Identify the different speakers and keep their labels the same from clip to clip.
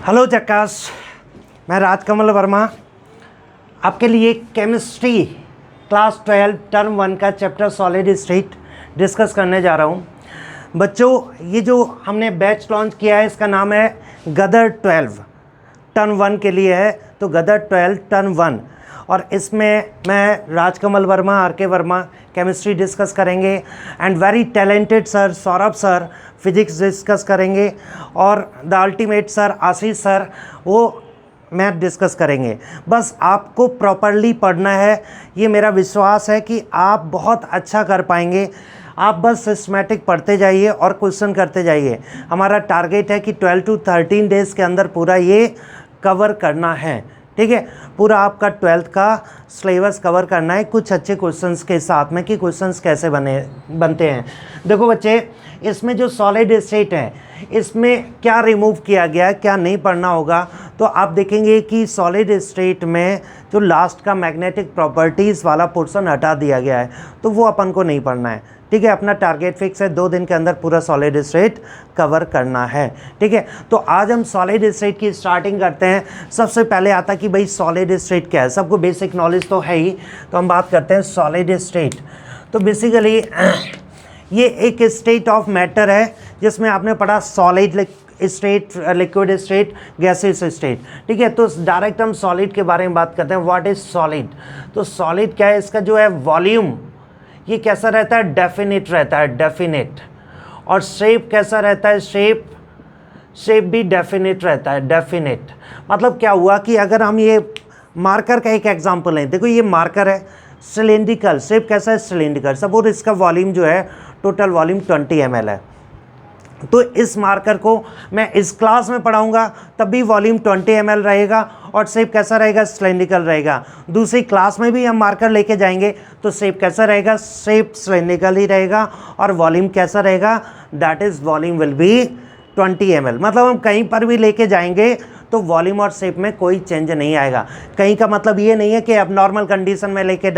Speaker 1: Hello जक्कास, मैं राजकमल वर्मा आपके लिए केमिस्ट्री क्लास 12 टर्म 1 का चैप्टर सॉलिड स्टेट डिस्कस करने जा रहा हूँ। बच्चों, ये जो हमने बैच लॉन्च किया है इसका नाम है गदर 12 टर्म 1 के लिए है, तो गदर 12 टर्म 1। और इसमें मैं राजकमल वर्मा, आर के वर्मा केमिस्ट्री डिस्कस करेंगे and very talented sir Saurabh sir physics discuss करेंगे और the ultimate sir Ashish sir वो मैथ डिस्कस करेंगे। बस आपको प्रॉपरली पढ़ना है, ये मेरा विश्वास है कि आप बहुत अच्छा कर पाएंगे। आप बस सिस्टमेटिक पढ़ते जाइए और क्वेश्चन करते जाइए। हमारा टारगेट है कि 12 to 13 डेज़ के अंदर पूरा ये कवर करना है, ठीक है। पूरा आपका 12th का सिलेबस कवर करना है कुछ अच्छे क्वेश्चंस के साथ में कि क्वेश्चंस कैसे बनते हैं। देखो बच्चे, इसमें जो सॉलिड स्टेट है इसमें क्या रिमूव किया गया, क्या नहीं पढ़ना होगा, तो आप देखेंगे कि सॉलिड स्टेट में जो लास्ट का मैग्नेटिक प्रॉपर्टीज़ वाला पोर्शन हटा दिया गया है, तो वो अपन को नहीं पढ़ना है, ठीक है। अपना टारगेट फिक्स है 2 दिन के अंदर पूरा सॉलिड स्टेट कवर करना है, ठीक है। तो आज हम सॉलिड स्टेट की स्टार्टिंग करते हैं। सबसे पहले आता कि भाई सॉलिड स्टेट क्या है, सबको बेसिक नॉलेज तो है ही, तो हम बात करते हैं सॉलिड स्टेट। तो बेसिकली ये एक स्टेट ऑफ मैटर है जिसमें आपने पढ़ा solid state, liquid state, gases state, ठीक है। तो डायरेक्ट हम सॉलिड के बारे में बात करते हैं। What is solid? तो सॉलिड क्या है, इसका जो है वॉल्यूम ये कैसा रहता है, डेफिनेट रहता है, डेफिनेट। और शेप कैसा रहता है, शेप भी डेफिनेट रहता है, डेफिनेट। मतलब क्या हुआ कि अगर हम ये मार्कर का एक एग्जांपल लें, देखो ये मार्कर है सिलिंड्रिकल, शेप कैसा है, सिलिंड्रिकल। सपोज इसका वॉल्यूम जो है टोटल वॉल्यूम 20 ml है, तो इस मार्कर को मैं इस क्लास में पढ़ाऊंगा तब भी वॉल्यूम 20 ml रहेगा और शेप कैसा रहेगा, सिलिंड्रिकल रहेगा। दूसरी क्लास में भी हम मार्कर लेके जाएंगे तो शेप कैसा रहेगा, शेप सिलिंड्रिकल ही रहेगा और वॉल्यूम कैसा रहेगा, that is volume will be 20 ml। मतलब हम कहीं पर भी लेके जाएंगे तो वॉल्यूम और शेप में कोई चेंज नहीं आएगा। कहीं का मतलब ये नहीं है कि अब नॉर्मल कंडीशन में लेके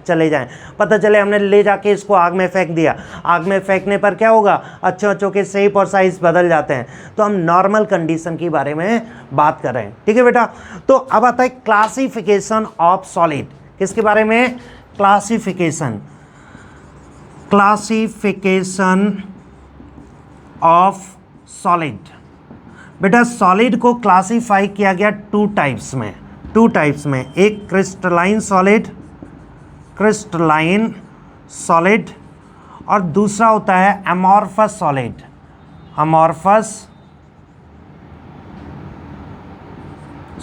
Speaker 1: चले जाएं, पता चले हमने ले जाके इसको आग में फेंक दिया, आग में फेंकने पर क्या होगा, अच्छों के शेप और साइज बदल जाते हैं। तो हम नॉर्मल कंडीशन के बारे में बात कर रहे हैं, ठीक है बेटा। तो अब आता है क्लासिफिकेशन ऑफ सॉलिड। किसके बारे में, क्लासिफिकेशन ऑफ सॉलिड। बेटा सॉलिड को क्लासीफाई किया गया टू टाइप्स में, एक क्रिस्टलाइन सॉलिड और दूसरा होता है अमॉर्फस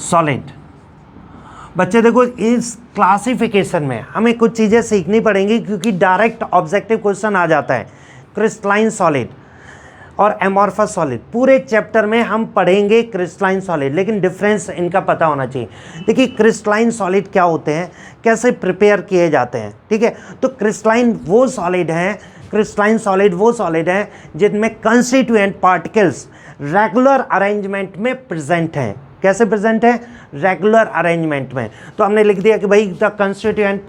Speaker 1: सॉलिड। बच्चे देखो, इस क्लासिफिकेशन में हमें कुछ चीज़ें सीखनी पड़ेंगी क्योंकि डायरेक्ट ऑब्जेक्टिव क्वेश्चन आ जाता है। क्रिस्टलाइन सॉलिड और एमॉर्फस सॉलिड पूरे चैप्टर में हम पढ़ेंगे क्रिस्टलाइन सॉलिड, लेकिन डिफरेंस इनका पता होना चाहिए। देखिए क्रिस्टलाइन सॉलिड क्या होते हैं, कैसे प्रिपेयर किए जाते हैं, ठीक है। तो क्रिस्टलाइन सॉलिड वो सॉलिड हैं जिनमें कंस्टिट्यूएंट पार्टिकल्स रेगुलर अरेंजमेंट में प्रेजेंट हैं। कैसे प्रेजेंट है, रेगुलर अरेंजमेंट में। तो हमने लिख दिया कि भाई the constituent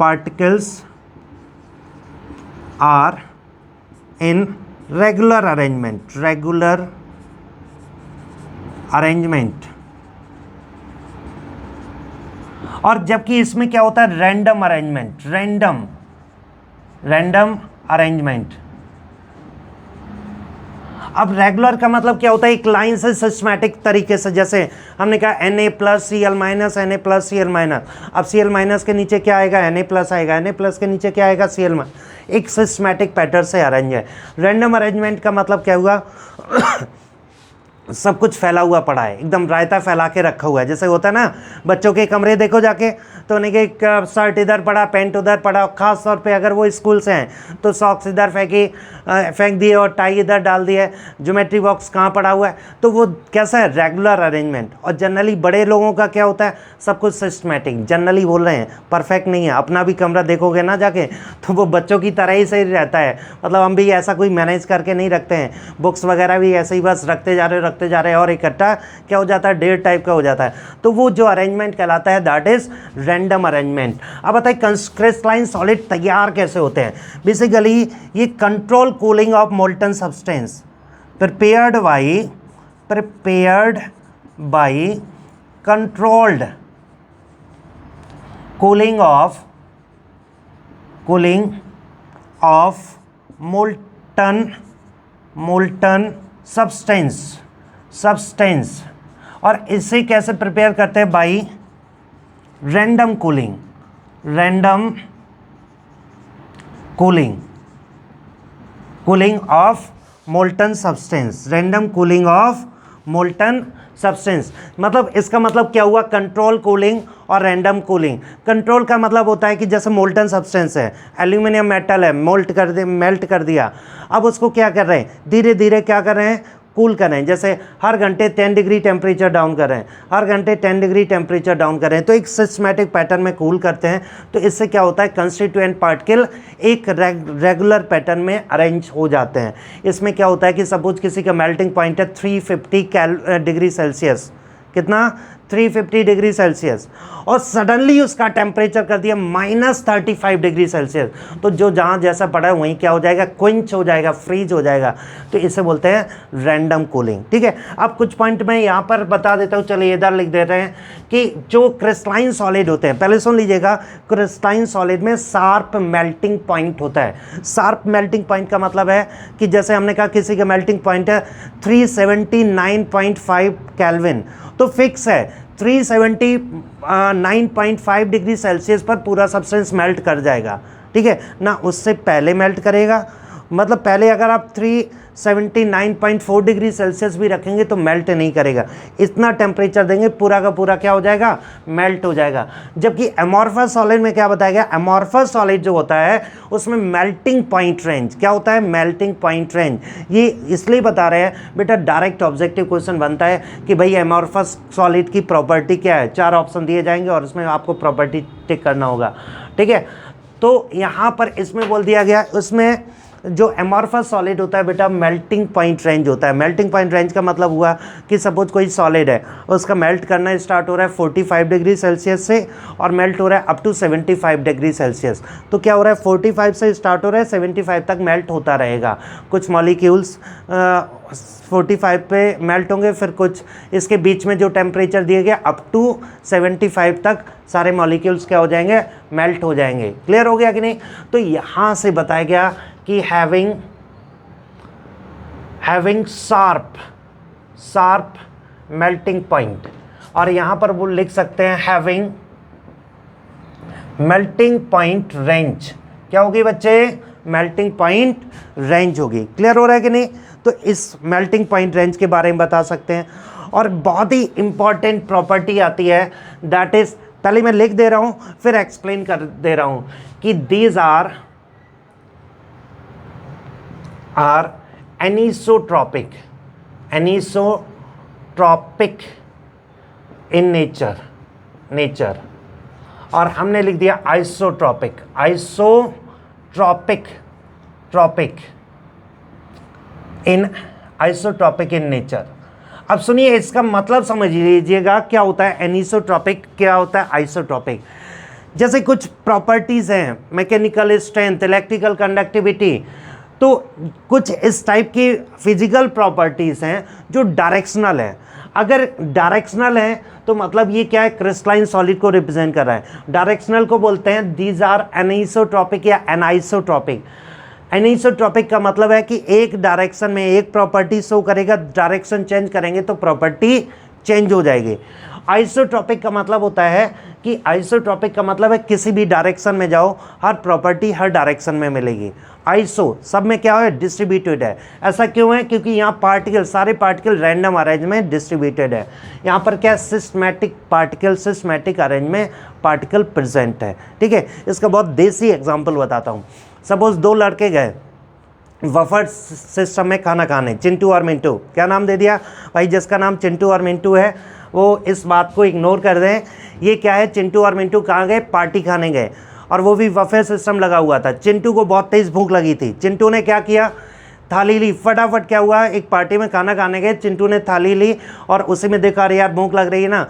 Speaker 1: particles are in regular arrangement। और जबकि इसमें क्या होता है, रैंडम अरेंजमेंट। अब रेगुलर का मतलब क्या होता है, एक लाइन से सिस्टमैटिक तरीके से, जैसे हमने कहा Na+Cl- Na+Cl-। अब Cl- के नीचे क्या आएगा, Na+ आएगा, Na+ के नीचे क्या आएगा, Cl-। एक सिस्टमैटिक पैटर्न से अरेंज है। रैंडम अरेंजमेंट का मतलब क्या हुआ सब कुछ फैला हुआ पड़ा है, एकदम रायता फैला के रखा हुआ है। जैसे होता है ना, बच्चों के कमरे देखो जाके, तो उन्हें कि शर्ट इधर पड़ा, पैंट उधर पड़ा, खास तौर पे अगर वो स्कूल से हैं तो सॉक्स इधर फेंक दिए और टाई इधर डाल दिए, ज्योमेट्री बॉक्स कहाँ पड़ा हुआ है, तो वो कैसा है, रेगुलर अरेंजमेंट। और जनरली बड़े लोगों का क्या होता है, सब कुछ सिस्टमेटिक, जनरली बोल रहे हैं, परफेक्ट नहीं है। अपना भी कमरा देखोगे ना जाके तो वो बच्चों की तरह ही सही रहता है। मतलब हम भी ऐसा कोई मैनेज करके नहीं रखते हैं, बुक्स वगैरह भी ऐसे ही बस रखते जा रहे करते जा रहे हैं और इकट्ठा क्या हो जाता है, ढेर टाइप का हो जाता है। तो वो जो अरेंजमेंट कहलाता है दैट इज रैंडम अरेंजमेंट। अब बताइए क्रिस्टलाइन सॉलिड तैयार कैसे होते हैं। बेसिकली ये control cooling of molten substance prepared by controlled cooling of molten substance और इसे कैसे प्रिपेयर करते हैं, by random cooling of molten substance, random cooling of molten substance. मतलब इसका मतलब क्या हुआ, कंट्रोल कूलिंग और रैंडम कूलिंग। कंट्रोल का मतलब होता है कि जैसे मोल्टन सब्सटेंस है, एल्यूमिनियम मेटल है, मेल्ट कर दिया, अब उसको क्या कर रहे हैं, धीरे धीरे क्या कर रहे हैं, कूल कर रहे हैं। जैसे हर घंटे 10 डिग्री टेम्परेचर डाउन कर रहे हैं, हर घंटे 10 डिग्री टेम्परेचर डाउन कर रहे हैं, तो एक सिस्टमैटिक पैटर्न में कूल करते हैं। तो इससे क्या होता है, कंस्टिट्यूएंट पार्टिकल एक रेगुलर पैटर्न में अरेंज हो जाते हैं। इसमें क्या होता है कि सपोज किसी का मेल्टिंग पॉइंट है 350 डिग्री सेल्सियस, कितना, 350 डिग्री सेल्सियस, और सडनली उसका टेम्परेचर कर दिया -35 डिग्री सेल्सियस, तो जो जहाँ जैसा पड़ा है वहीं क्या हो जाएगा, क्विंच हो जाएगा, फ्रीज हो जाएगा। तो इसे बोलते हैं रैंडम कूलिंग। ठीक है, अब कुछ पॉइंट मैं यहाँ पर बता देता हूँ, चलिए इधर लिख देते हैं कि जो क्रिस्टलाइन सॉलिड होते हैं, पहले सुन लीजिएगा, क्रिस्टलाइन सॉलिड में शार्प मेल्टिंग पॉइंट होता है। शार्प मेल्टिंग पॉइंट का मतलब है कि जैसे हमने कहा किसी का मेल्टिंग पॉइंट है 379.5 केल्विन, तो फिक्स है 379.5 डिग्री सेल्सियस पर पूरा सब्सटेंस मेल्ट कर जाएगा। ठीक है ना, उससे पहले मेल्ट करेगा, मतलब पहले अगर आप 379.4 डिग्री सेल्सियस भी रखेंगे तो मेल्ट नहीं करेगा। इतना टेम्परेचर देंगे पूरा का पूरा क्या हो जाएगा, मेल्ट हो जाएगा। जबकि एमॉर्फस सॉलिड में क्या बताया गया, एमॉर्फस सॉलिड जो होता है उसमें मेल्टिंग पॉइंट रेंज क्या होता है, मेल्टिंग पॉइंट रेंज। ये इसलिए बता रहे हैं बेटा, डायरेक्ट ऑब्जेक्टिव क्वेश्चन बनता है कि भाई एमॉर्फस सॉलिड की प्रॉपर्टी क्या है, 4 ऑप्शन दिए जाएंगे और उसमें आपको प्रॉपर्टी टिक करना होगा। ठीक है, तो यहाँ पर इसमें बोल दिया गया, उसमें जो एमॉर्फस सॉलिड होता है बेटा, मेल्टिंग पॉइंट रेंज होता है। मेल्टिंग पॉइंट रेंज का मतलब हुआ कि सपोज कोई सॉलिड है, उसका मेल्ट करना स्टार्ट हो रहा है 45 डिग्री सेल्सियस से और मेल्ट हो रहा है अप टू 75 डिग्री सेल्सियस। तो क्या हो रहा है, 45 से स्टार्ट हो रहा है, 75 तक मेल्ट होता रहेगा। कुछ मॉलिक्यूल्स 45 पे मेल्ट होंगे, फिर कुछ इसके बीच में जो टेम्परेचर दिए गए अप टू 75 तक सारे मॉलिक्यूल्स क्या हो जाएंगे, मेल्ट हो जाएंगे। क्लियर हो गया कि नहीं। तो यहाँ से बताया गया कि हैविंग शार्प मेल्टिंग पॉइंट, और यहाँ पर वो लिख सकते हैं हैविंग मेल्टिंग पॉइंट रेंज। क्या होगी बच्चे, मेल्टिंग पॉइंट रेंज होगी। क्लियर हो रहा है कि नहीं। तो इस मेल्टिंग पॉइंट रेंज के बारे में बता सकते हैं। और बहुत ही इंपॉर्टेंट प्रॉपर्टी आती है, दैट इज, पहले मैं लिख दे रहा हूँ फिर एक्सप्लेन कर दे रहा हूँ कि these are anisotropic in nature, और हमने लिख दिया आइसोट्रॉपिक इन नेचर। अब सुनिए, इसका मतलब समझ लीजिएगा क्या होता है एनिसोट्रॉपिक, क्या होता है आइसोट्रॉपिक। जैसे कुछ प्रॉपर्टीज़ हैं, मैकेनिकल स्ट्रेंथ, इलेक्ट्रिकल कंडक्टिविटी, तो कुछ इस टाइप की फिजिकल प्रॉपर्टीज़ हैं जो डायरेक्शनल है। अगर डायरेक्शनल है तो मतलब ये क्या है, क्रिस्टलाइन सॉलिड को रिप्रेजेंट कर रहा है। डायरेक्शनल को बोलते हैं दीज आर एनिसोट्रॉपिक या एनाइसोट्रॉपिक। एनिसोट्रॉपिक का मतलब है कि एक डायरेक्शन में एक प्रॉपर्टी शो करेगा, डायरेक्शन चेंज करेंगे तो प्रॉपर्टी चेंज हो जाएगी। आइसोट्रॉपिक का मतलब होता है कि आइसोट्रॉपिक का मतलब है किसी भी डायरेक्शन में जाओ, हर प्रॉपर्टी हर डायरेक्शन में मिलेगी। आइसो सब में क्या है, डिस्ट्रीब्यूटेड है। ऐसा क्यों है, क्योंकि यहाँ पार्टिकल, सारे पार्टिकल रैंडम अरेंज में डिस्ट्रीब्यूटेड है। यहाँ पर क्या, सिस्टमैटिक अरेंज में पार्टिकल प्रेजेंट है। ठीक है, इसका बहुत देसी एग्जाम्पल बताता हूँ। सपोज 2 लड़के गए बफर सिस्टम में खाना खाने, चिंटू और मिंटू। क्या नाम दे दिया भाई, जिसका नाम चिंटू और मिंटू है वो इस बात को इग्नोर कर दें। ये क्या है, चिंटू और मिंटू कहाँ गए, पार्टी खाने गए, और वो भी बफे सिस्टम लगा हुआ था। चिंटू को बहुत तेज़ भूख लगी थी। चिंटू ने क्या किया, थाली ली, फटाफट क्या हुआ, एक पार्टी में खाना खाने गए, चिंटू ने थाली ली और उसी में देखा अरे यार भूख लग रही है ना,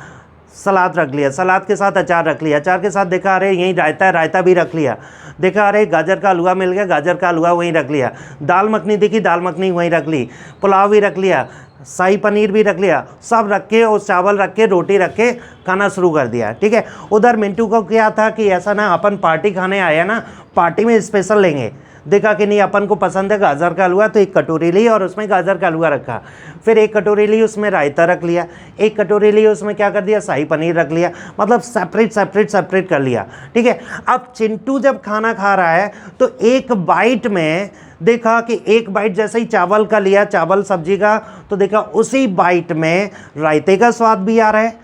Speaker 1: सलाद रख लिया, सलाद के साथ अचार रख लिया, अचार के साथ देखा अरे यहीं रायता है, रायता भी रख लिया, देखा अरे गाजर का हलवा मिल गया, गाजर का हलवा वहीं रख लिया, दाल मखनी देखी, दाल मखनी वहीं रख ली, पुलाव भी रख लिया, शाही पनीर भी रख लिया, सब रख के और चावल रख के रोटी रख के खाना शुरू कर दिया। ठीक है, उधर मिंटू को क्या था कि ऐसा ना अपन पार्टी खाने आया ना, पार्टी में स्पेशल लेंगे, देखा कि नहीं अपन को पसंद है गाजर का हलवा, तो एक कटोरी ली और उसमें गाजर का हलवा रखा, फिर एक कटोरी ली उसमें रायता रख लिया, एक कटोरी ली उसमें क्या कर दिया, शाही पनीर रख लिया, मतलब सेपरेट सेपरेट सेपरेट कर लिया। ठीक है, अब चिंटू जब खाना खा रहा है तो एक बाइट में देखा कि एक बाइट जैसे ही चावल का लिया, चावल सब्जी का, तो देखा उसी बाइट में रायते का स्वाद भी आ रहा है,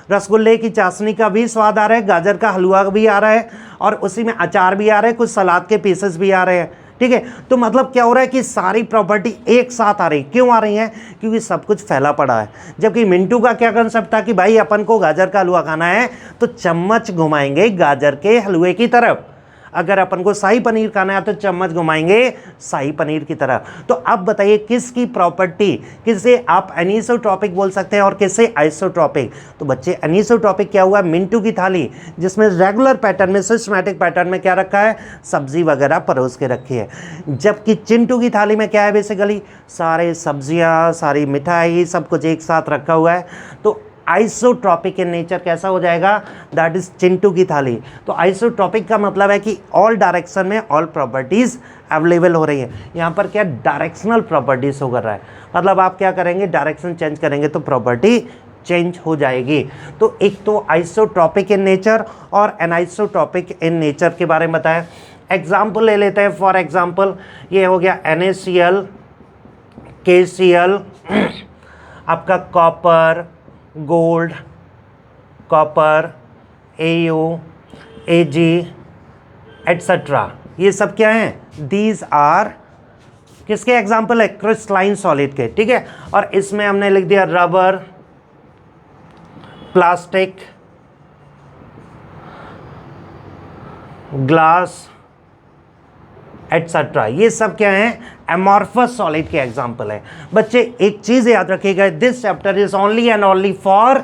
Speaker 1: रसगुल्ले की चाशनी का भी स्वाद आ रहा है, गाजर का हलवा भी आ रहा है और उसी में अचार भी आ रहा है, कुछ सलाद के पीसेस भी आ रहे हैं। ठीक है, तो मतलब क्या हो रहा है कि सारी प्रॉपर्टी एक साथ आ रही, क्यों आ रही है, क्योंकि सब कुछ फैला पड़ा है। जबकि मिंटू का क्या कंसेप्ट था कि भाई अपन को गाजर का हलवा खाना है तो चम्मच घुमाएंगे गाजर के हलवे की तरफ, अगर अपन को शाही पनीर खाना है तो चम्मच घुमाएंगे शाही पनीर की तरह। तो अब बताइए किसकी प्रॉपर्टी, किसे आप एनिसोट्रॉपिक बोल सकते हैं और किसे आइसोट्रॉपिक। तो बच्चे एनिसोट्रॉपिक क्या हुआ, मिंटू की थाली जिसमें रेगुलर पैटर्न में, सिस्टमैटिक पैटर्न में क्या रखा है, सब्जी वगैरह परोस के रखी है, जबकि चिंटू की थाली में क्या है, बेसिकली सारे सब्जियां, सारी मिठाई, सब कुछ एक साथ रखा हुआ है। तो आइसोट्रॉपिक इन नेचर कैसा हो जाएगा, दैट इज चिंटू की थाली। तो आइसोट्रॉपिक का मतलब है कि ऑल डायरेक्शन में ऑल प्रॉपर्टीज अवेलेबल हो रही है। यहाँ पर क्या डायरेक्शनल प्रॉपर्टीज हो कर रहा है, मतलब आप क्या करेंगे, डायरेक्शन चेंज करेंगे तो प्रॉपर्टी चेंज हो जाएगी। तो एक तो आइसोट्रॉपिक इन नेचर और एनाइसोट्रॉपिक इन नेचर के बारे में बताया। एग्जाम्पल ले लेते हैं, फॉर एग्जाम्पल ये हो गया NaCl, KCl, आपका copper, gold, copper, AU, AG etcetera, ये सब क्या हैं, दीज आर किसके एग्जाम्पल है, क्रिस्टलाइन सॉलिड के। ठीक है, और इसमें हमने लिख दिया रबर, प्लास्टिक, ग्लास एट्सेट्रा, ये सब क्या है, एमॉर्फस सॉलिड के एग्जाम्पल है। बच्चे एक चीज याद रखिएगा, this chapter is only and only for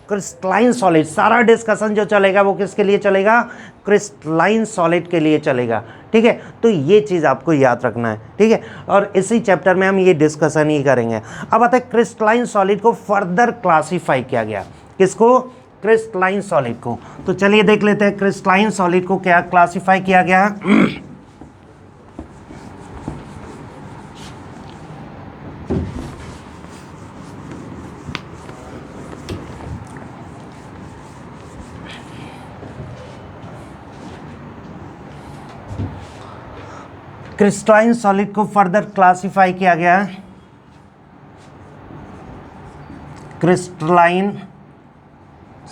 Speaker 1: crystalline solid. सारा डिस्कशन जो चलेगा वो किसके लिए चलेगा, क्रिस्टलाइन सॉलिड के लिए चलेगा। ठीक है, तो ये चीज़ आपको याद रखना है। ठीक है, और इसी चैप्टर में हम ये डिस्कशन ही करेंगे। अब आता है क्रिस्टलाइन सॉलिड को फर्दर क्लासीफाई किया गया, किसको, क्रिस्टलाइन सॉलिड को। तो चलिए देख लेते हैं क्रिस्टलाइन सॉलिड को क्या क्लासीफाई किया गया। क्रिस्टलाइन सॉलिड को फर्दर क्लासिफाई किया गया है, क्रिस्टलाइन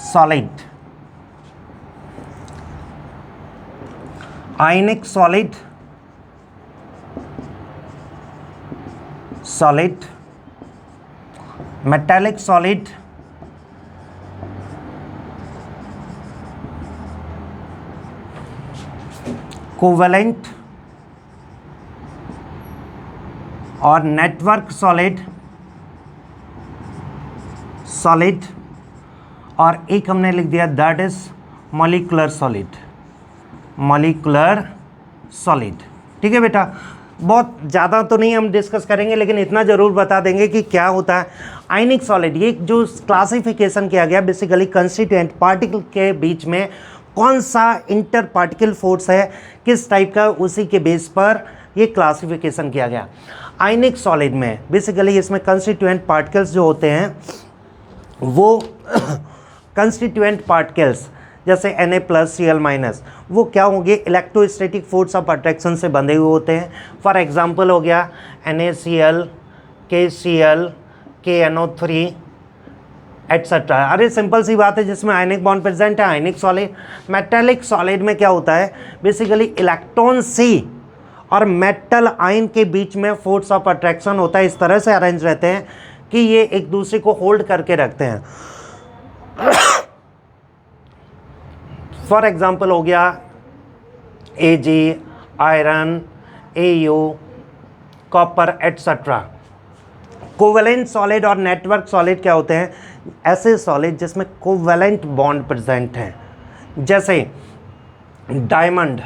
Speaker 1: सॉलिड, आयनिक solid, solid, metallic solid, covalent और नेटवर्क सॉलिड, सॉलिड, और एक हमने लिख दिया that is molecular solid, molecular solid. ठीक है बेटा, बहुत ज़्यादा तो नहीं हम डिस्कस करेंगे, लेकिन इतना ज़रूर बता देंगे कि क्या होता है आयनिक सॉलिड। ये जो क्लासिफिकेशन किया गया बेसिकली कंस्टिट्यूएंट पार्टिकल के बीच में कौन सा इंटर पार्टिकल फोर्स है, किस टाइप का, उसी के बेस पर ये क्लासिफिकेशन किया गया। आयनिक सॉलिड में बेसिकली इसमें कंस्टिट्यूएंट पार्टिकल्स जो होते हैं वो कंस्टिट्यूएंट पार्टिकल्स जैसे Na+Cl-, वो क्या होंगे, इलेक्ट्रोस्टैटिक फोर्स ऑफ अट्रैक्शन से बंधे हुए होते हैं। फॉर एग्जांपल हो गया NaCl, KCl, KNO3 एट्सेट्रा। अरे सिंपल सी बात है, जिसमें आयनिक बॉन्ड प्रेजेंट है, आयनिक सॉलिड। मेटालिक सॉलिड में क्या होता है, बेसिकली इलेक्ट्रॉन C और मेटल आयन के बीच में फोर्स ऑफ अट्रैक्शन होता है, इस तरह से अरेंज रहते हैं कि ये एक दूसरे को होल्ड करके रखते हैं। फॉर एग्जांपल हो गया Ag, iron, AU, copper etcetera. Covalent solid और नेटवर्क सॉलिड क्या होते हैं? ऐसे सॉलिड जिसमें कोवेलेंट बॉन्ड प्रेजेंट हैं, जैसे diamond,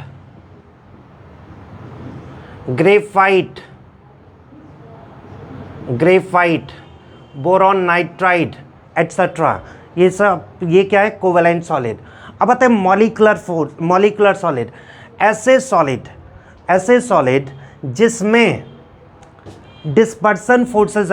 Speaker 1: graphite, boron nitride etcetera. ये क्या है? Covalent solid. अब आते हैं मॉलिक्यूलर सॉलिड। ऐसे सॉलिड जिसमें डिस्पर्सन फोर्सेस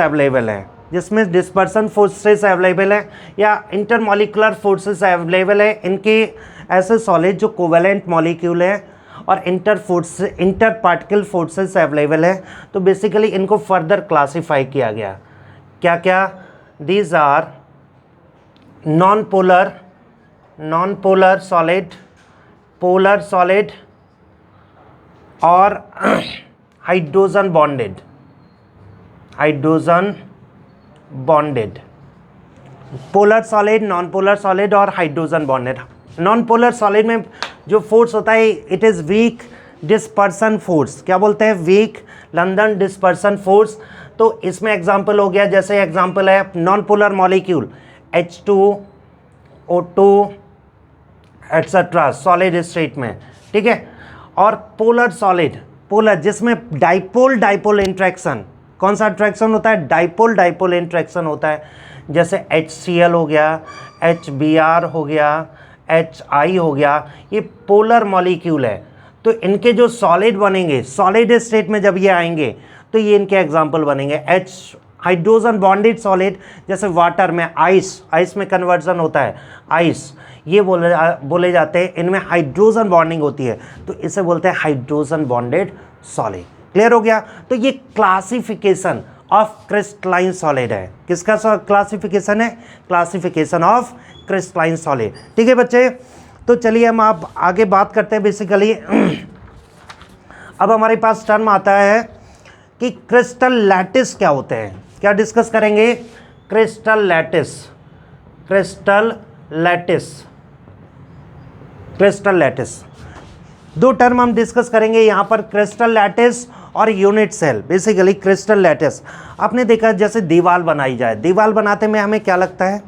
Speaker 1: अवेलेबल हैं, या इंटरमॉलिक्यूलर फोर्सेस अवेलेबल है इनके। ऐसे सॉलिड जो कोवेलेंट मॉलिक्यूल है और इंटर पार्टिकल फोर्सेस अवेलेबल है, तो बेसिकली इनको फर्दर क्लासिफाई किया गया। क्या क्या? These are non polar solid, polar solid और hydrogen bonded. Polar solid, non polar solid और hydrogen bonded. Non polar solid में जो फोर्स होता है it is weak dispersion force. क्या बोलते हैं? Weak London dispersion force. तो इसमें एग्जांपल हो गया, जैसे एग्जांपल है non polar molecule H2O2 etcetera solid state में, ठीक है। और पोलर सॉलिड, पोलर जिसमें डाइपोल इंट्रैक्शन, कौन सा अट्रैक्शन होता है? डाइपोल इंट्रैक्शन होता है, जैसे HCl हो गया, HBr हो गया, HI हो गया। ये पोलर मॉलिक्यूल है, तो इनके जो सॉलिड बनेंगे, सॉलिड स्टेट में जब ये आएंगे तो ये इनके एग्जाम्पल बनेंगे। हाइड्रोजन बॉन्डेड सॉलिड, जैसे वाटर में आइस में कन्वर्जन होता है, आइस, ये बोले जाते हैं, इनमें हाइड्रोजन बॉन्डिंग होती है, तो इसे बोलते हैं हाइड्रोजन बॉन्डेड सॉलिड। क्लियर हो गया? तो ये क्लासिफिकेशन ऑफ क्रिस्टलाइन सॉलिड है। किसका क्लासिफिकेशन है? Classification of crystalline solid. ठीक है बच्चे, तो चलिए हम आप आगे बात करते हैं। बेसिकली अब हमारे पास टर्म आता है कि क्रिस्टल लैटिस क्या होते हैं। क्या डिस्कस करेंगे? Crystal lattice. दो टर्म हम डिस्कस करेंगे यहाँ पर, क्रिस्टल लैटिस और unit cell. Basically crystal lattice आपने देखा, जैसे दीवार बनाई जाए, दीवार बनाते में हमें क्या लगता है?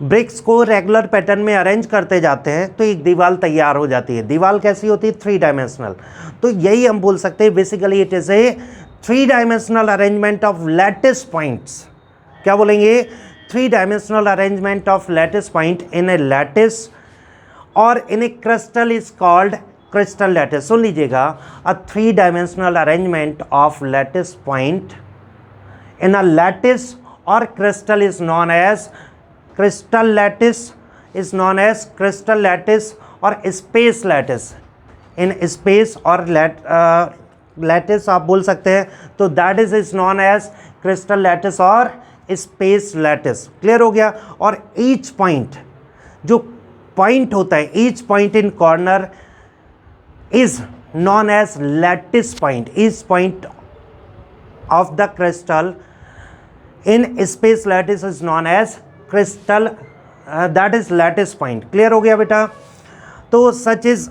Speaker 1: ब्रिक्स को रेगुलर पैटर्न में अरेंज करते जाते हैं तो एक दीवार तैयार हो जाती है। दीवार कैसी होती है? 3 डायमेंशनल। तो यही हम बोल सकते हैं, basically it is a 3 dimensional arrangement of lattice points. क्या बोलेंगे? 3 dimensional arrangement of lattice point in a lattice और in a crystal is called crystal lattice. सुन लीजिएगा, a 3 dimensional arrangement of lattice point in a lattice और crystal is known as crystal lattice और space lattice. In space और lattice आप बोल सकते हैं, तो that is known as crystal lattice और स्पेस लैटिस। क्लियर हो गया? और ईच पॉइंट, जो पॉइंट होता है, each point in corner is known as lattice point. Each point of the crystal in space lattice is known as crystal, that is lattice point. Clear हो गया बेटा? तो सच इज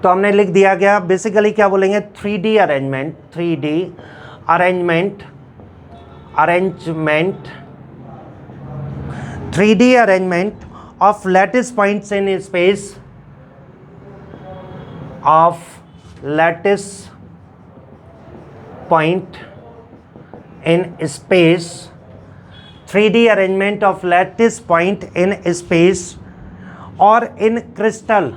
Speaker 1: तो हमने लिख दिया गया। बेसिकली क्या बोलेंगे? 3D arrangement of lattice points in space, of lattice point in space, 3D arrangement of lattice point in space or in crystal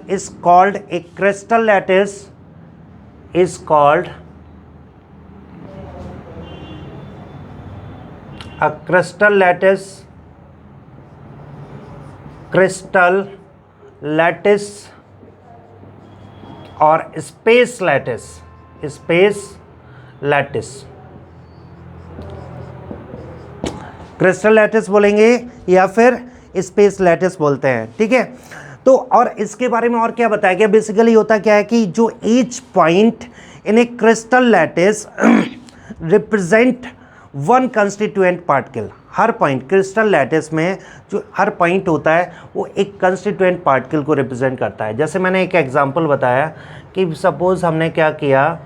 Speaker 1: is called a crystal lattice, is called a crystal lattice और space lattice. Crystal lattice बोलेंगे या फिर space lattice बोलते हैं। ठीक है, तो और इसके बारे में और क्या बताया गया? बेसिकली होता क्या है कि जो each point in a crystal lattice represent one constituent particle. Her point crystal lattice में जो हर पॉइंट होता है वो एक कंस्टिट्यूएंट पार्टिकल को रिप्रेजेंट करता है। जैसे मैंने एक एग्जांपल बताया कि सपोज हमने क्या किया,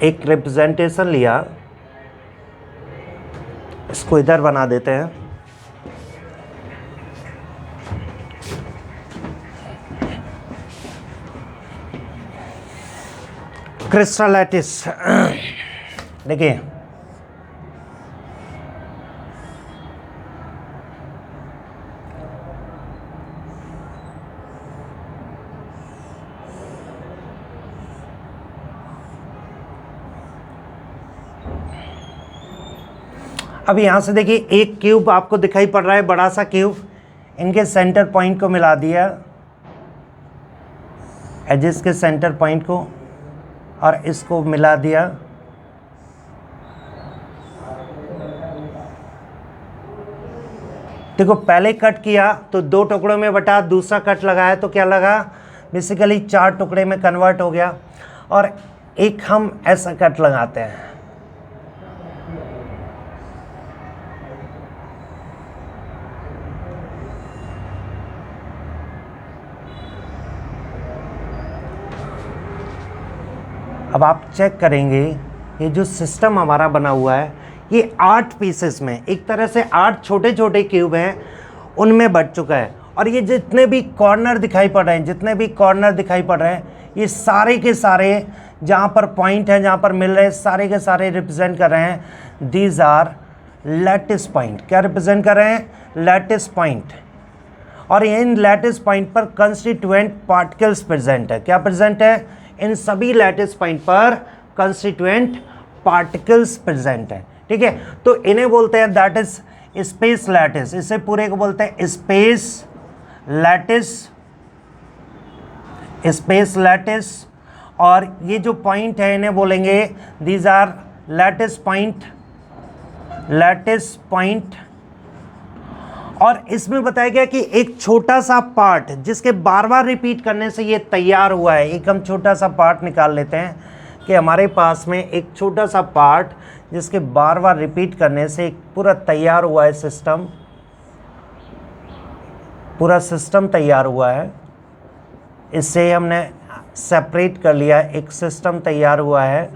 Speaker 1: एक रिप्रेजेंटेशन लिया, इसको इधर बना देते हैं, क्रिस्टल लैटिस। देखिए अब यहां से देखिए एक क्यूब आपको दिखाई पड़ रहा है, बड़ा सा क्यूब, इनके सेंटर पॉइंट को मिला दिया, एजेस के सेंटर पॉइंट को, और इसको मिला दिया। देखो पहले कट किया तो 2 टुकड़ों में बटा, दूसरा कट लगाया तो क्या लगा, बेसिकली 4 टुकड़े में कन्वर्ट हो गया। और एक हम ऐसा कट लगाते हैं, अब आप चेक करेंगे ये जो सिस्टम हमारा बना हुआ है ये 8 पीसेस में, एक तरह से 8 छोटे छोटे क्यूब हैं उनमें बट चुका है। और ये जितने भी कॉर्नर दिखाई पड़ रहे हैं, जितने भी कॉर्नर दिखाई पड़ रहे हैं, ये सारे के सारे जहाँ पर पॉइंट हैं, जहाँ पर मिल रहे हैं, सारे के सारे रिप्रेजेंट कर रहे हैं, दीज आर लैटिस पॉइंट। क्या रिप्रेजेंट कर रहे हैं, लैटिस पॉइंट। और इन लैटिस पॉइंट पर कंस्टिट्यूएंट पार्टिकल्स प्रेजेंट है। क्या प्रेजेंट है, इन सभी लैटिस पॉइंट पर कंस्टिट्यूएंट पार्टिकल्स प्रेजेंट है। ठीक है, तो इन्हें बोलते हैं दैट इज स्पेस लैटिस। इसे पूरे को बोलते हैं स्पेस लैटिस, स्पेस लैटिस। और ये जो पॉइंट है इन्हें बोलेंगे these are lattice point, lattice point. और इसमें बताया गया कि एक छोटा सा पार्ट जिसके बार बार रिपीट करने से ये तैयार हुआ है, एक हम छोटा सा पार्ट निकाल लेते हैं कि हमारे पास में एक छोटा सा पार्ट जिसके बार बार रिपीट करने से एक पूरा तैयार हुआ है सिस्टम, पूरा सिस्टम तैयार हुआ है। इससे हमने सेपरेट कर लिया, एक सिस्टम तैयार हुआ है,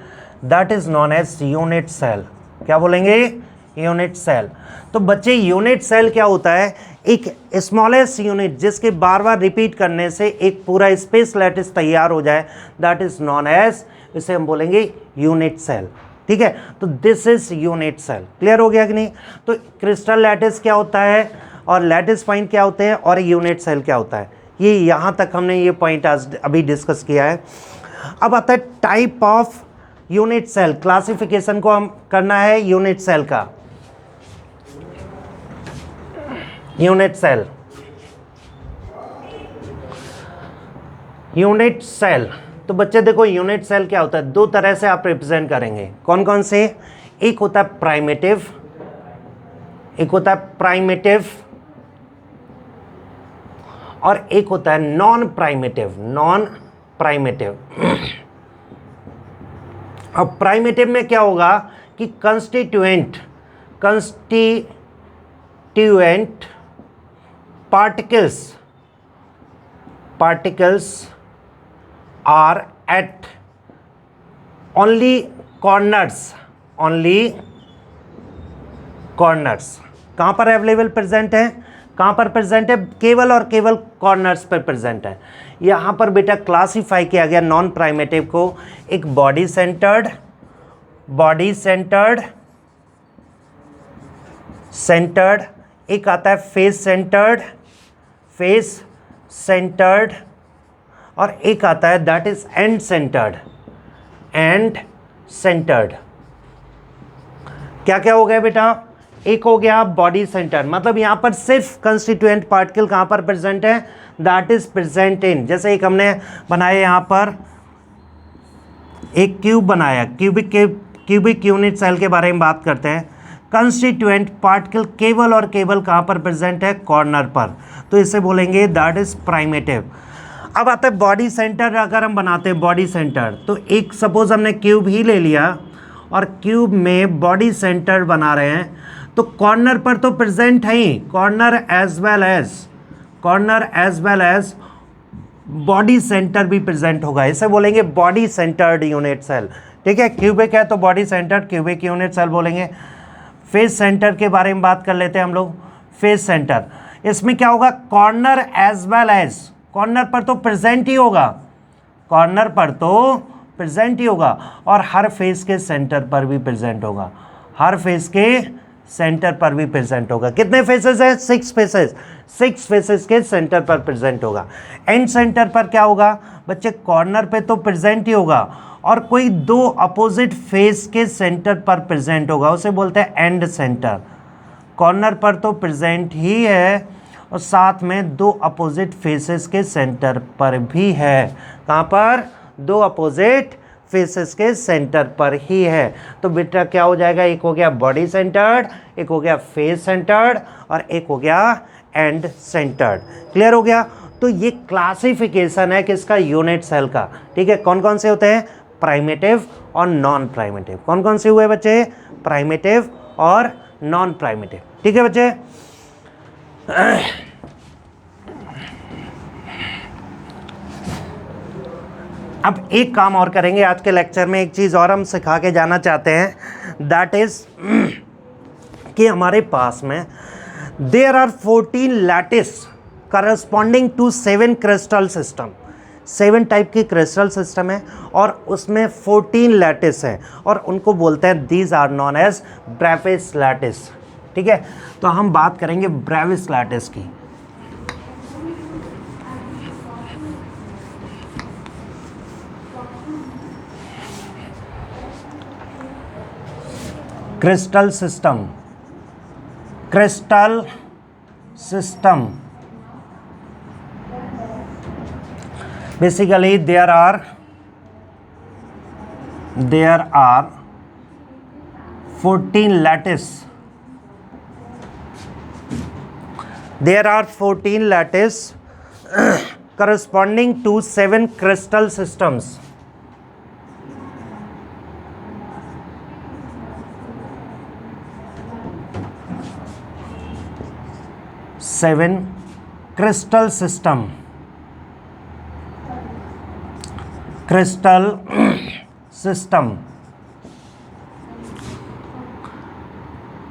Speaker 1: that is known as unit cell. क्या बोलेंगे, यूनिट सेल। तो बच्चे यूनिट सेल क्या होता है, एक स्मॉलेस्ट यूनिट जिसके बार बार रिपीट करने से एक पूरा स्पेस लैटिस तैयार हो जाए, दैट इज नॉन एज, इसे हम बोलेंगे यूनिट सेल। ठीक है, तो this is unit cell. Clear हो गया कि नहीं। तो क्रिस्टल लैटिस क्या होता है और लैटिस पॉइंट क्या होते हैं और यूनिट सेल क्या होता है, ये यहाँ तक हमने ये पॉइंट आज अभी डिस्कस किया है। अब आता है type of unit cell. Classification को हम करना है यूनिट सेल का। Unit cell, unit cell. तो बच्चे देखो यूनिट सेल क्या होता है, 2 तरह से आप रिप्रेजेंट करेंगे। कौन कौन से, एक होता है प्राइमेटिव, एक होता है प्राइमेटिव, और एक होता है नॉन प्राइमेटिव, नॉन प्राइमेटिव। अब प्राइमेटिव में क्या होगा कि constituent particles are at only corners, कहाँ पर अवेलेबल प्रेजेंट है, कहाँ पर प्रेजेंट है, केवल और केवल कॉर्नर्स पर प्रेजेंट है। यहाँ पर बेटा क्लासीफाई किया गया नॉन प्राइमेटिव को, एक बॉडी सेंटर्ड, एक आता है फेस सेंटर्ड, और एक आता है दैट इज एंड सेंटर्ड। क्या क्या हो गया बेटा, एक हो गया बॉडी सेंटर, मतलब यहाँ पर सिर्फ कंस्टिट्यूएंट पार्टिकल कहाँ पर प्रेजेंट है, दैट इज प्रेजेंट इन, जैसे एक हमने बनाया यहाँ पर एक क्यूब बनाया, क्यूबिक यूनिट सेल के बारे में बात करते हैं। कंस्टिट्यूएंट पार्टिकल केवल और केवल कहाँ पर प्रेजेंट है, कॉर्नर पर, तो इसे बोलेंगे दैट इज प्राइमेटिव। अब आता है बॉडी सेंटर। अगर हम बनाते हैं बॉडी सेंटर, तो एक सपोज हमने क्यूब ही ले लिया और क्यूब में बॉडी सेंटर बना रहे हैं, तो कॉर्नर पर तो प्रेजेंट है ही, corner as well as body center भी प्रेजेंट होगा, इसे बोलेंगे बॉडी सेंटर्ड यूनिट सेल। ठीक है, क्यूबिक है तो body centred cubic unit cell बोलेंगे। फेस सेंटर के बारे में बात कर लेते हैं हम लोग। फेस सेंटर, इसमें क्या होगा, corner as well as, corner पर तो प्रेजेंट ही होगा, कॉर्नर पर तो प्रेजेंट ही होगा, और हर फेस के सेंटर पर भी प्रेजेंट होगा, हर फेस के सेंटर पर भी प्रेजेंट होगा। कितने फेसेस हैं, 6 फेसेस, 6 फेसेस के सेंटर पर प्रेजेंट होगा। एंड सेंटर पर क्या होगा बच्चे, कॉर्नर पे तो प्रेजेंट ही होगा और कोई 2 अपोजिट फेस के सेंटर पर प्रेजेंट होगा, उसे बोलते हैं एंड सेंटर। कॉर्नर पर तो प्रेजेंट ही है और साथ में 2 अपोजिट फेसेस के सेंटर पर भी है। कहाँ पर, 2 अपोजिट फेसेस के सेंटर पर ही है। तो बेटा क्या हो जाएगा, एक हो गया बॉडी सेंटर्ड, एक हो गया फेस सेंटर्ड और एक हो गया एंड सेंटर्ड। क्लियर हो गया। तो ये क्लासिफिकेशन है किसका, यूनिट सेल का। ठीक है, कौन कौन से होते हैं, प्राइमेटिव और नॉन प्राइमेटिव। कौन कौन से हुए बच्चे, प्राइमेटिव और नॉन प्राइमेटिव। ठीक है बच्चे। अब एक काम और करेंगे आज के लेक्चर में, एक चीज़ और हम सिखा के जाना चाहते हैं, दैट इज कि हमारे पास में there are 14 lattice corresponding to 7 crystal system. 7 type की क्रिस्टल सिस्टम है और उसमें 14 लैटिस है और उनको बोलते हैं, these are known as Bravais lattice. ठीक है, तो हम बात करेंगे ब्रेविस लैटिस की। Crystal system, crystal system, basically there are 14 lattice, there are 14 lattice corresponding to 7 crystal systems. 7 crystal system, crystal system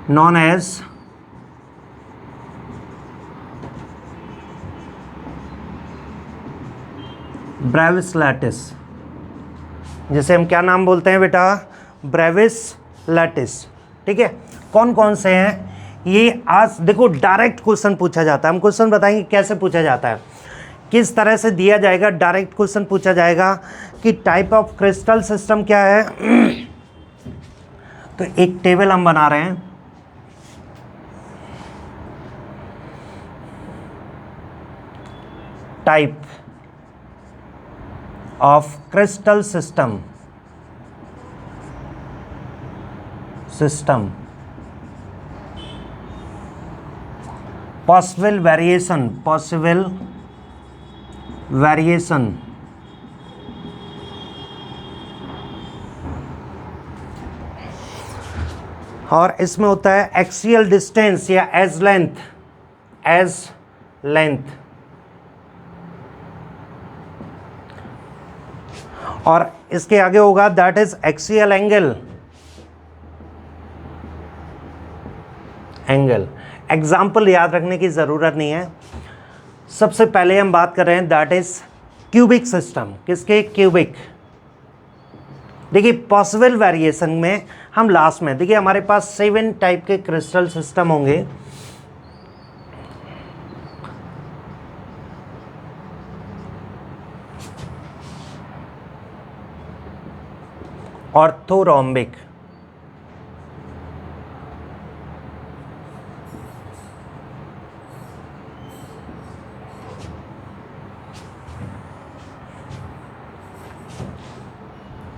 Speaker 1: known as Brevis lattice, जिसे हम क्या नाम बोलते हैं बेटा, ब्रेविस लैटिस। ठीक है, कौन कौन से हैं ये, आज देखो डायरेक्ट क्वेश्चन पूछा जाता है। हम क्वेश्चन बताएंगे कैसे पूछा जाता है, किस तरह से दिया जाएगा। डायरेक्ट क्वेश्चन पूछा जाएगा कि टाइप ऑफ क्रिस्टल सिस्टम क्या है। तो एक टेबल हम बना रहे हैं, type of crystal system, possible variation और इसमें होता है एक्सियल डिस्टेंस या एज लेंथ, और इसके आगे होगा that is axial angle. Example याद रखने की ज़रूरत नहीं है। सबसे पहले हम बात कर रहे हैं दैट इज क्यूबिक सिस्टम। किसके, क्यूबिक। देखिए पॉसिबल वेरिएशन में हम लास्ट में, देखिए हमारे पास 7 टाइप के क्रिस्टल सिस्टम होंगे। ऑर्थोरोम्बिक,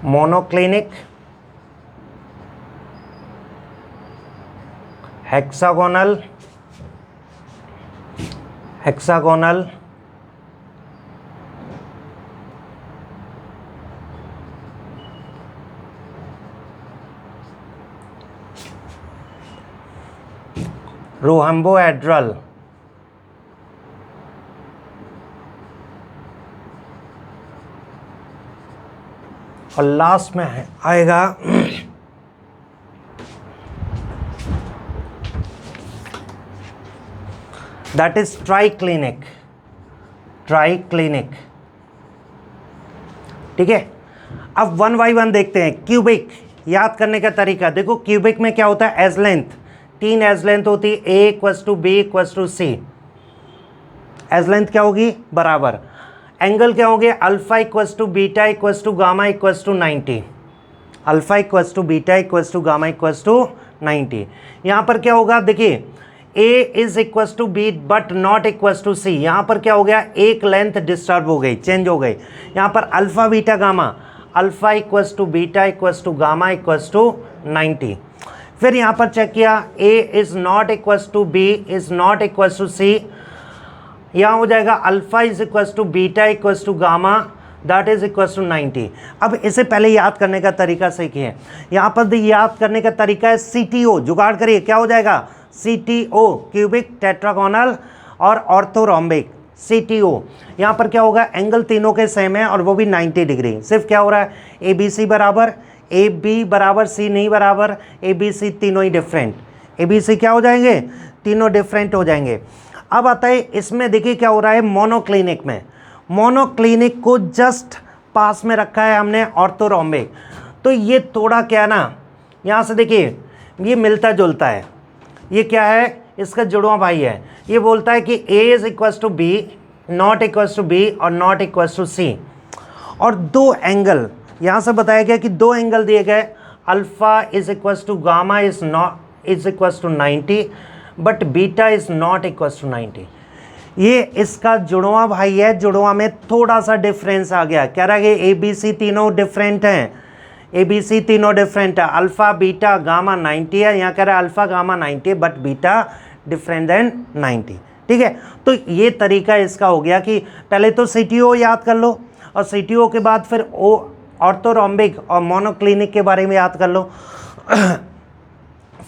Speaker 1: मोनोक्लिनिक, हेक्सागोनल, रोहम्बोहेड्रल, और लास्ट में आएगा दैट इज ट्राइक्लिनिक, ट्राइक्लिनिक। ठीक है, अब वन बाई वन देखते हैं। क्यूबिक याद करने का तरीका देखो, क्यूबिक में क्या होता है, एज लेंथ, 3 एज लेंथ होती है, A equals to B equals to C. Edge length क्या होगी, बराबर। एंगल क्या होंगे, alpha equals to beta equals to gamma equals to 90, alpha equals to beta equals to gamma equals to 90। यहाँ पर क्या होगा, देखिए a is equals to B but not equals to C. यहाँ पर क्या हो गया, एक लेंथ डिस्टर्ब हो गई, चेंज हो गई। यहाँ पर alpha beta gamma, alpha equals to beta equals to gamma equals to 90। फिर यहाँ पर चेक किया, a is not equals to b is not equals to C. यहाँ हो जाएगा alpha is equals to beta equals to gamma that is equals to 90। अब इसे पहले याद करने का तरीका सीखिए। यहाँ पर याद करने का तरीका है CTO, जुगाड़ करिए, क्या हो जाएगा, CTO, क्यूबिक टेट्रागोनल और ऑर्थोरोम्बिक, CTO। यहाँ पर क्या होगा, एंगल तीनों के सेम है और वो भी 90 डिग्री। सिर्फ क्या हो रहा है, ABC बराबर, AB बराबर, C नहीं बराबर, ABC तीनों ही डिफरेंट, ABC क्या हो जाएंगे, तीनों डिफरेंट हो जाएंगे। अब आता है इसमें, देखिए क्या हो रहा है, मोनोक्लिनिक में, मोनोक्लिनिक को जस्ट पास में रखा है हमने ऑर्थोरोम्बिक। तो ये थोड़ा क्या ना, यहाँ से देखिए ये मिलता जुलता है, ये क्या है, इसका जुड़वा भाई है। ये बोलता है कि A is equals to B not equals to B और नॉट इक्वस टू सी। और दो एंगल यहाँ से बताया गया कि दो एंगल दिए गए, alpha is equals to gamma is not is equals to 90 but beta is not equals to 90। ये इसका जुड़वा भाई है, जुड़वा में थोड़ा सा डिफरेंस आ गया। कह रहा है कि ABC तीनों डिफरेंट हैं, ABC तीनों डिफरेंट है, अल्फा बीटा गामा 90 है, यहाँ कह रहा है alpha gamma 90 but beta different than 90। ठीक है, तो ये तरीका इसका हो गया कि पहले तो CTO याद कर लो और CTO के बाद फिर ऑर्थोरोम्बिक और मोनोक्लिनिक के बारे में याद कर लो।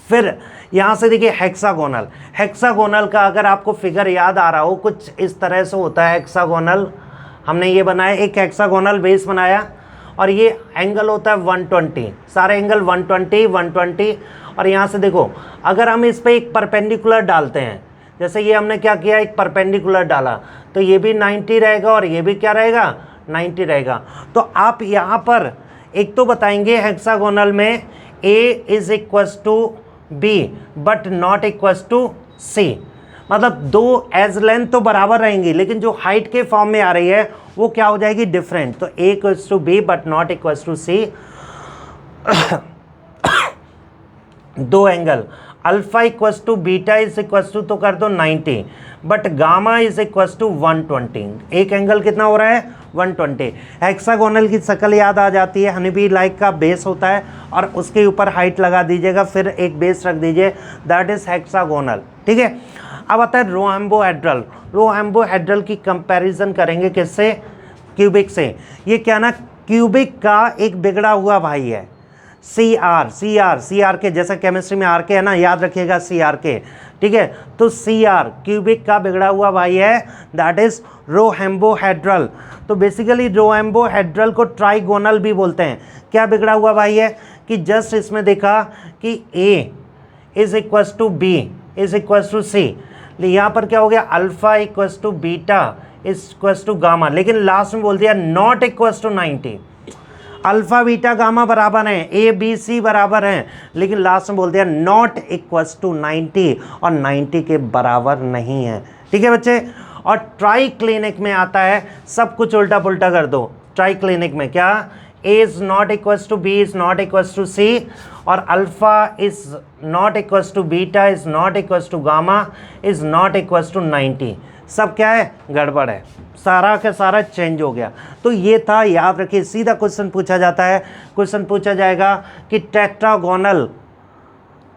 Speaker 1: फिर यहाँ से देखिए हेक्सागोनल, हेक्सागोनल का अगर आपको फिगर याद आ रहा हो, कुछ इस तरह से होता है हेक्सागोनल। हमने ये बनाया, एक हेक्सागोनल बेस बनाया और ये एंगल होता है 120, सारे एंगल 120 120। और यहाँ से देखो, अगर हम इस पर एक परपेंडिकुलर डालते हैं, जैसे ये हमने क्या किया, एक परपेंडिकुलर डाला, तो ये भी 90 रहेगा और ये भी क्या रहेगा, 90 रहेगा। तो आप यहाँ पर एक तो बताएंगे हेक्सागोनल में A is equals to B but not equals to C, मतलब दो एज लेंथ तो बराबर रहेंगी लेकिन जो हाइट के फॉर्म में आ रही है वो क्या हो जाएगी, डिफरेंट। तो A equals to B but not equals to C। दो angle alpha equals to beta is equals to, तो कर दो 90 but gamma is equals to 120। एक एंगल कितना हो रहा है, 120। हेक्सागोनल की शक्ल याद आ जाती है, हनीबी लाइक का बेस होता है और उसके ऊपर हाइट लगा दीजिएगा, फिर एक बेस रख दीजिए, दैट इज हेक्सागोनल। ठीक है, अब आता है रोहम्बोहेड्रल। रोहम्बोहेड्रल की कंपैरिजन करेंगे किससे, क्यूबिक से। ये क्या ना, क्यूबिक का एक बिगड़ा हुआ भाई है, CR के, जैसा केमिस्ट्री में RK है ना, याद रखिएगा CRK। ठीक है, तो CR क्यूबिक का बिगड़ा हुआ भाई है, दैट इज रोहम्बोहेड्रल। तो बेसिकली रोहम्बोहेड्रल को ट्राइगोनल भी बोलते हैं। क्या बिगड़ा हुआ भाई है कि जस्ट इसमें देखा कि A is equals to B is equals to C, यहाँ पर क्या हो गया, alpha equals to beta equals to gamma, लेकिन लास्ट में बोल दिया not equals to 90। Alpha beta gamma बराबर हैं, ABC बराबर हैं, लेकिन लास्ट में बोल दिया नॉट इक्वस टू 90 और 90 के बराबर नहीं है। ठीक है बच्चे, और ट्राइक्लिनिक में आता है सब कुछ उल्टा पुल्टा कर दो। ट्राइक्लिनिक में क्या, A is not equals to B is not equals to C और alpha is not equals to beta is not equals to gamma is not equals to 90। सब क्या है, गड़बड़ है, सारा का सारा चेंज हो गया। तो ये था, याद रखिए। सीधा क्वेश्चन पूछा जाता है, क्वेश्चन पूछा जाएगा कि टेट्रागोनल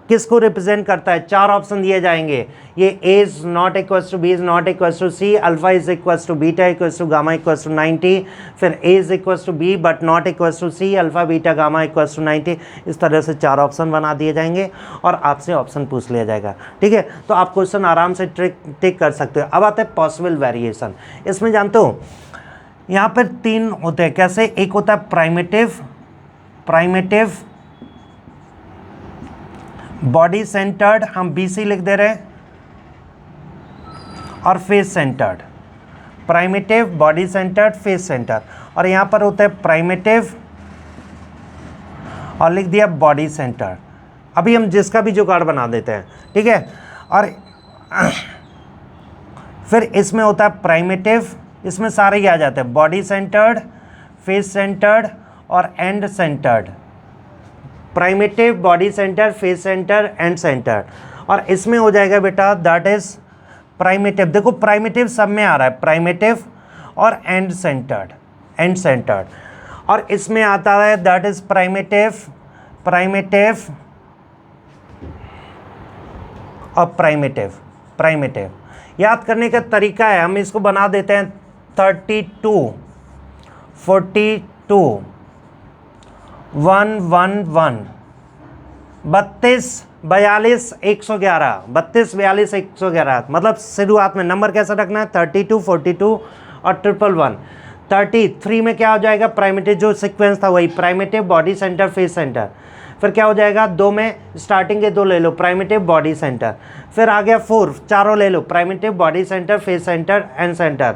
Speaker 1: किसको रिप्रेजेंट करता है? 4 ऑप्शन दिए जाएंगे। ये A is not equal to B is not equal to C, alpha is equal to beta equal to gamma equal to 90, फिर A is equal to B but not equal to C, alpha beta gamma equal to 90। इस तरह से 4 option बना दिए जाएंगे और आपसे option पूछ लिया जाएगा। ठीक है, तो आप क्वेश्चन आराम से टिक कर सकते हो। अब आता है पॉसिबल वेरिएशन। इसमें जानते हो यहाँ पर 3 होते हैं। कैसे? एक होता है प्राइमेटिव बॉडी सेंटर्ड, हम BC लिख दे रहे हैं, और face centred. Primitive body centred face centre, और यहाँ पर होता है प्राइमेटिव और लिख दिया बॉडी सेंटर। अभी हम जिसका भी जुगाड़ बना देते हैं। ठीक है, और फिर इसमें होता है प्राइमेटिव, इसमें सारे ही आ जाते हैं, बॉडी सेंटर्ड, फेस सेंटर्ड और and centred. Primitive, body center, face center, end center. और इसमें हो जाएगा बेटा दैट इज प्राइमेटिव। देखो प्राइमेटिव सब में आ रहा है, प्राइमेटिव और एंड सेंटर्ड, एंड सेंटर्ड। और इसमें आता है दैट इज प्राइमेटिव और प्राइमेटिव। याद करने का तरीका है, हम इसको बना देते हैं 32, 42, 111, 32, 42, 111, 32, 42, 111। मतलब शुरुआत में नंबर कैसा रखना है? 32, 42 और 111। 33 में क्या हो जाएगा? प्राइमेटिव, जो सीक्वेंस था वही, primitive, body center, face centre. फिर क्या हो जाएगा? 2 में स्टार्टिंग के 2 ले लो, प्राइमेटिव, बॉडी सेंटर। फिर आ गया 4, चारों ले लो, primitive, body center, face center, end center.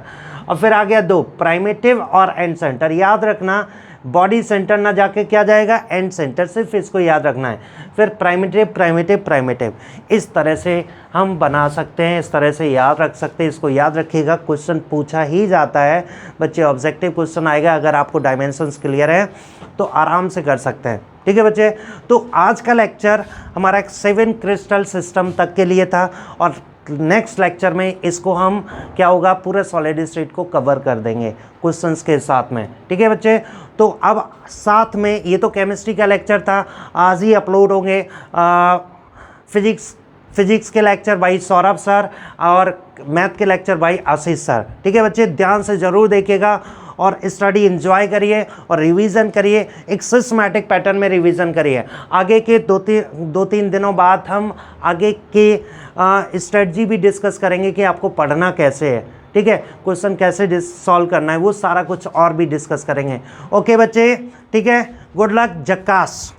Speaker 1: और फिर आ गया 2, प्राइमेटिव और एंड सेंटर। याद रखना बॉडी सेंटर ना जाके क्या जाएगा? And centre. सिर्फ इसको याद रखना है। फिर प्राइमेटिव। इस तरह से हम बना सकते हैं, इस तरह से याद रख सकते हैं। इसको याद रखिएगा, क्वेश्चन पूछा ही जाता है बच्चे, ऑब्जेक्टिव क्वेश्चन आएगा। अगर आपको डायमेंशंस क्लियर है तो आराम से कर सकते हैं। ठीक है बच्चे, तो आज का लेक्चर हमारा 7 क्रिस्टल सिस्टम तक के लिए था, और नेक्स्ट लेक्चर में इसको हम क्या होगा, पूरे सॉलिड स्टेट को कवर कर देंगे क्वेश्चंस के साथ में। ठीक है बच्चे, तो अब साथ में ये तो केमिस्ट्री का लेक्चर था, आज ही अपलोड होंगे फिजिक्स के लेक्चर बाई सौरभ सर और मैथ के लेक्चर बाई आशीष सर। ठीक है बच्चे, ध्यान से ज़रूर देखिएगा और स्टडी एंजॉय करिए और रिवीजन करिए, एक सिस्टमैटिक पैटर्न में रिवीजन करिए। आगे के 2-3 दिनों बाद हम आगे के स्ट्रेटजी भी डिस्कस करेंगे कि आपको पढ़ना कैसे है। ठीक है, क्वेश्चन कैसे सॉल्व करना है, वो सारा कुछ और भी डिस्कस करेंगे। ओके बच्चे, ठीक है, गुड लक, जक्कास।